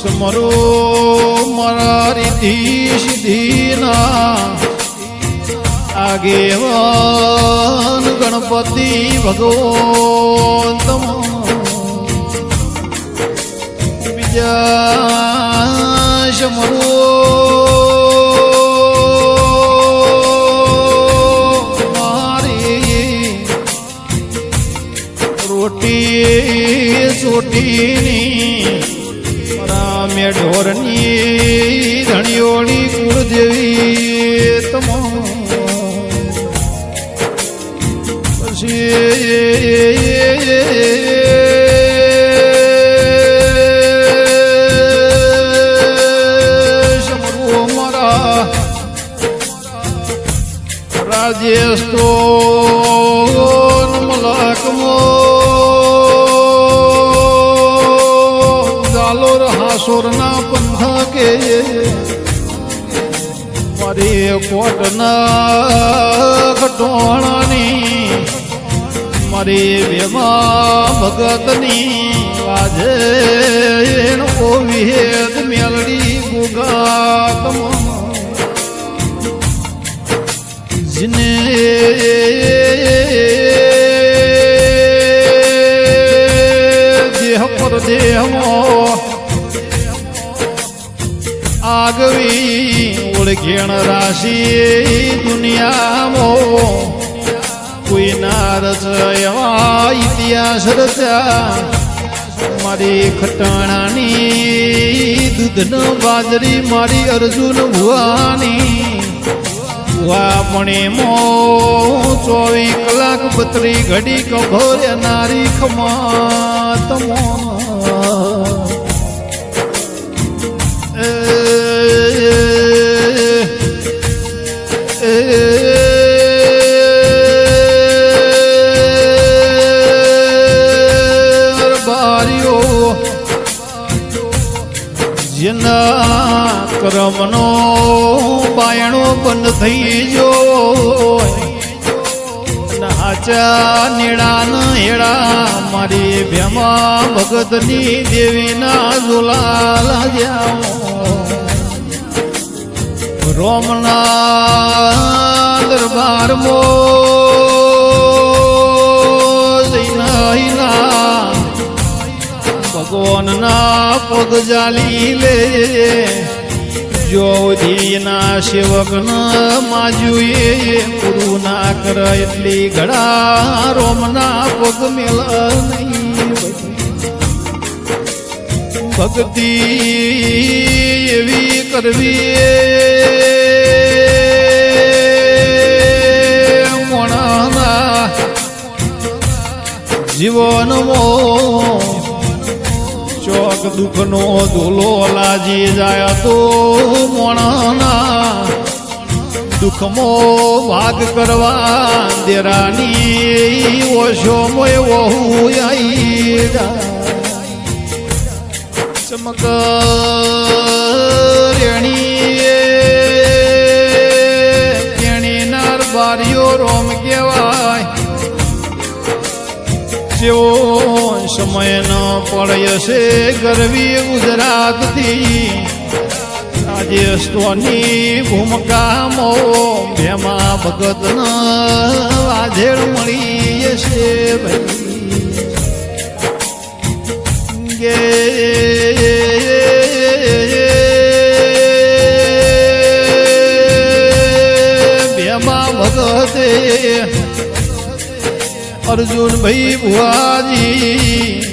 સમરો મારા રીતિ સિદ્ધિના આગેવાન ગણપતિ ભગવંત બીજા સમરો મારી રોટી ચોટીની મે ઢોરની ધણીઓની કુળદેવી તમો સમરો મારા રાજેશ તો મલકમો સોરના પંથ કે મારી કોટના ખટોણાની મારી વેમા ભગતની વાજે ઓ વિહેદ મેલડી ગુગાત જીને દેહ પર દેહમો આગવી ઓળખેણ રાશિ દુનિયામાં કોઈ ના રચવા ઇતિહાસ રચ્યા મારી ખટાણાની દૂધનો બાજરી મારી અર્જુન ભુવાની ભુવાપણે મો 24 કલાક 32 ઘડી કભોરે નારી ખમા તમો જેના કર્મનો બાયણો બંધ થઈ ગયો હાચા નીડા હેડા મારી ભેમા ભગતની દેવીના ઝોલા લાગ્યા રોમના દરબારમાં જઈના ભગવાનના પગ જાલી લે જોધીના સેવકના માજુએ પૂરું ના કર એટલી ઘડા રોમના પગ મેલ નહીં ભક્તિ એવી કરવી મોણાના જીવનમાં ચોક દુઃખનો ધૂલો લાજી જાય તો મોણાના દુઃખમો ભાગ કરવા દેરાની ઓશો મોય વહુ આઈ ચમક રેણી નાર બારીઓ રોમ કહેવાય જેવો સમય ન પડ્યો છે ગરવી ગુજરાતથી રાજસ્થાનની ભૂમિકામો ભેમા ભગત ન વાજેડ મળી છે ભાઈ ભેમા ભગતે અર્જુન ભાઈ ભુવાજી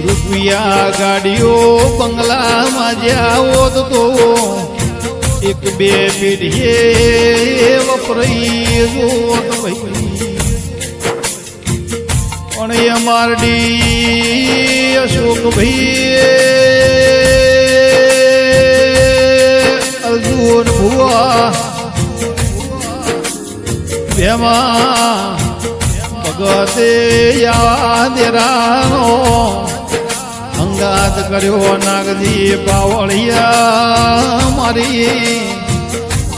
રૂપિયા ગાડીઓ બંગલામાં જ્યાં તો એક બે પેઢીએ વપરાઈ જોત ભાઈ પણ અમારડી અશોક ભાઈ અર્જુન ભુવા ભેમા ભગતે યાદેરાનો અંગા રાજ કર્યો નાગજી બાવળિયા મારી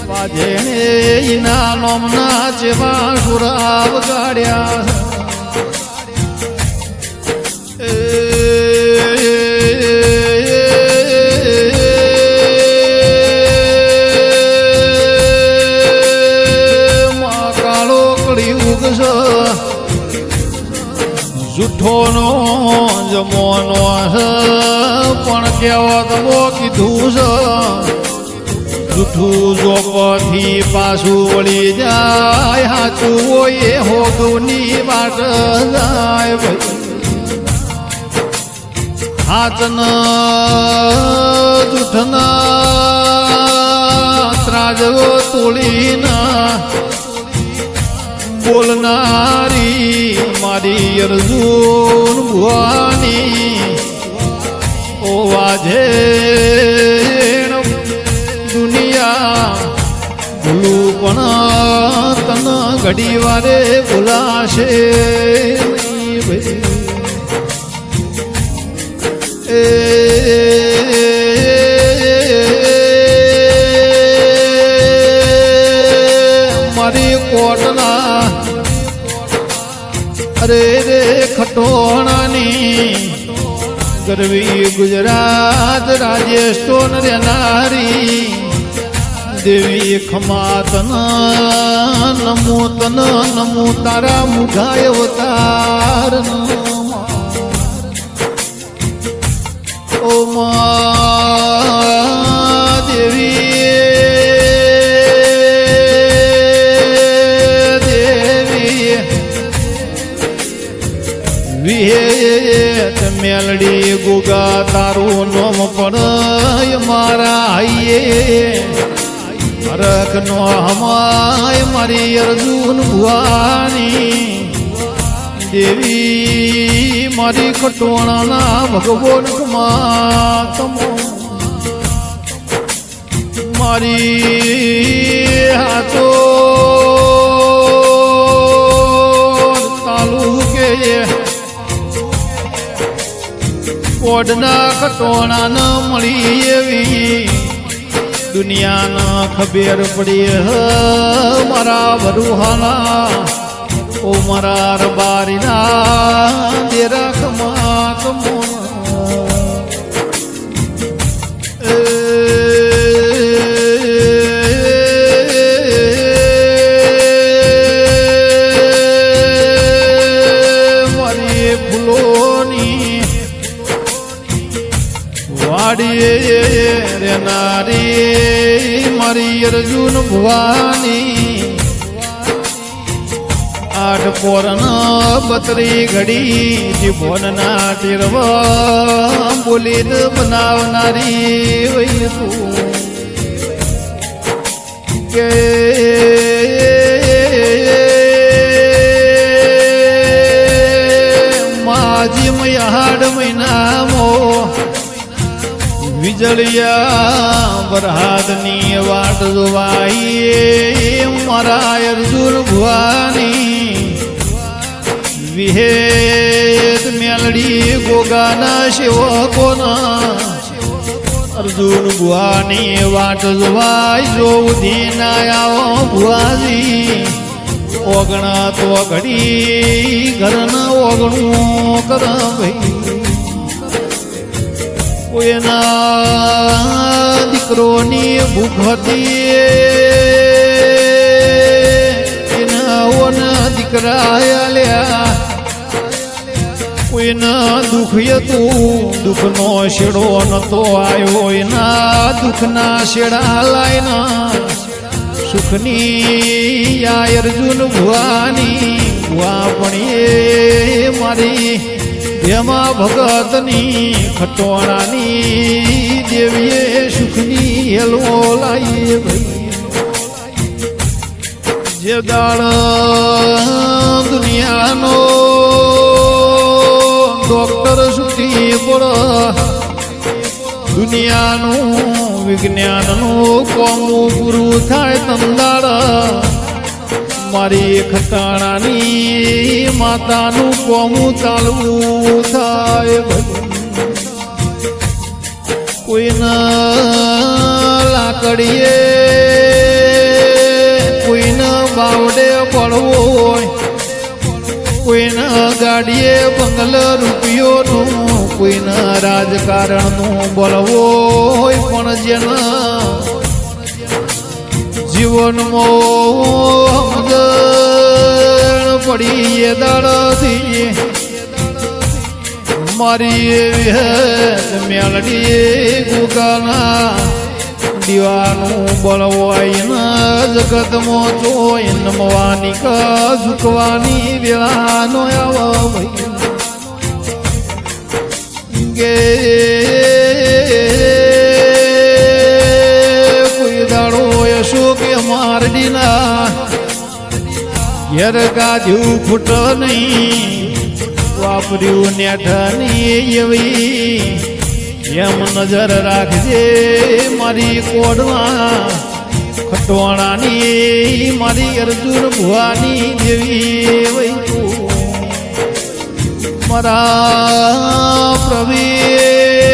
વાજે ના નોમના જેવા સુરાવ ગાડ્યા જૂઠોનો જમોનો પણ કહેવત મો કીધું છે જૂઠું જોપથી પાછું વળી જાય સાચું હોય એ હોદુની વાટ જાય હાચના જૂઠના ત્રાજવો તોડીના બોલનારી મારી અર્જુન ભુવાની ઓ વાજે દુનિયા ભૂલું પણ તન ઘડી વારે ભૂલાશે નહીં મારી કોટના અરે રે ખટોણાની ગરવી ગુજરાત રાજેષ્ટોન રેનારી દેવી ખમાતન નમો તન નમો તારા મુઢાય અવતાર ઓ મા દેવી વિહે મેલડી ગુગા તારું નોમ પડાય મારા આઈએ હરખ નો હમાય મારી અર્જુન ભુવાની દેવી મારી ખટોણાના ભગવાન કમા મારી હાથો તાલુકે કોડના ખટોણા ન મળી એવી દુનિયાના ખબર પડી મારા વરુહાના ઓ મારા રબારીના દેરા કમા કમો મારી ફૂલોની વાડીએ રે નારી મારી અર્જુન ભુવાની આઠ પોરના બતરી ઘડી જીભોનના તીરવા બોલીને બનાવનારી વૈ તું કે માજી મયાડ મહિનામો વીજળિયા વરહાદની વાટ જોવાઈ મારા અર્જુન ભુવાની વિહેદ મેલડી ગોગાના સેવકોના અર્જુન ભુવાની વાટ જોવાઈ જોઉધી ના આવો ભુવાજી ઓગણા તો ઘડી ઘરના ઓગણું કર ભાઈ કોઈના દીકરોની ભૂખ હતી એના ઓના દીકરા આલ્યા કોઈના દુઃખ હતું દુઃખનો શેડો નતો આવ્યો એના દુઃખના શેડા લાયના સુખની આ અર્જુન ભુવાની ભુવા પણ એ મારી એમાં ભગતની ખટોણાની દેવીએ સુખની હેલો લાઈએ ભાઈ જે દાળ દુનિયાનો ડોક્ટર સુખી પડ દુનિયાનું વિજ્ઞાનનું કોમું પૂરું થાય તંદાળ મારી ખટાણાની માતાનું કોમું ચાલવું થાય કોઈના લાકડીએ કોઈના બાવડે પડવો હોય, કોઈના ગાડીએ બંગલ રૂપિયોનું, કોઈના રાજકારણનું બોલવો હોય, પણ જેના જીવનમાં સમજણ પડી એ દાડાથી મારી એવી મેલડી ગુગાના દીવાનું બળવાઈના જગતમાં જોઈ નમવાની કા ઝુકવાની વેળાનો આવો ગે કોઈ દાડો યશો કે મારડીના યર ગાધ્યું ફૂટ નહીં, વાપર્યું નેઠાની એવી એમ નજર રાખજે મારી કોડમાં ખટવાણાની મારી અર્જુન ભુવાની દેવી વૈ મારા પ્રવીણ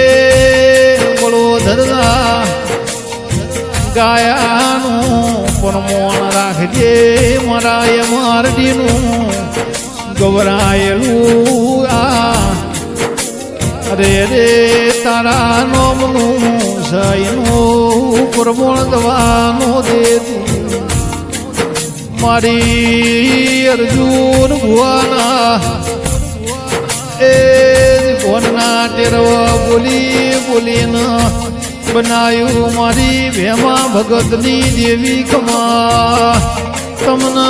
બળોધરના ગાયાનું પણ મોણ રાખજે મારા એ મારડીનું ગવરાયેલું આ અરે રે તારા નોમનું સૈનું પ્રમોણ દવાનો દે મારી અર્જુન ભુવાના એ ભોનના ટેરવા બોલી બોલીને બનાયું મારી ભેમા ભગતની દેવી કમા તમને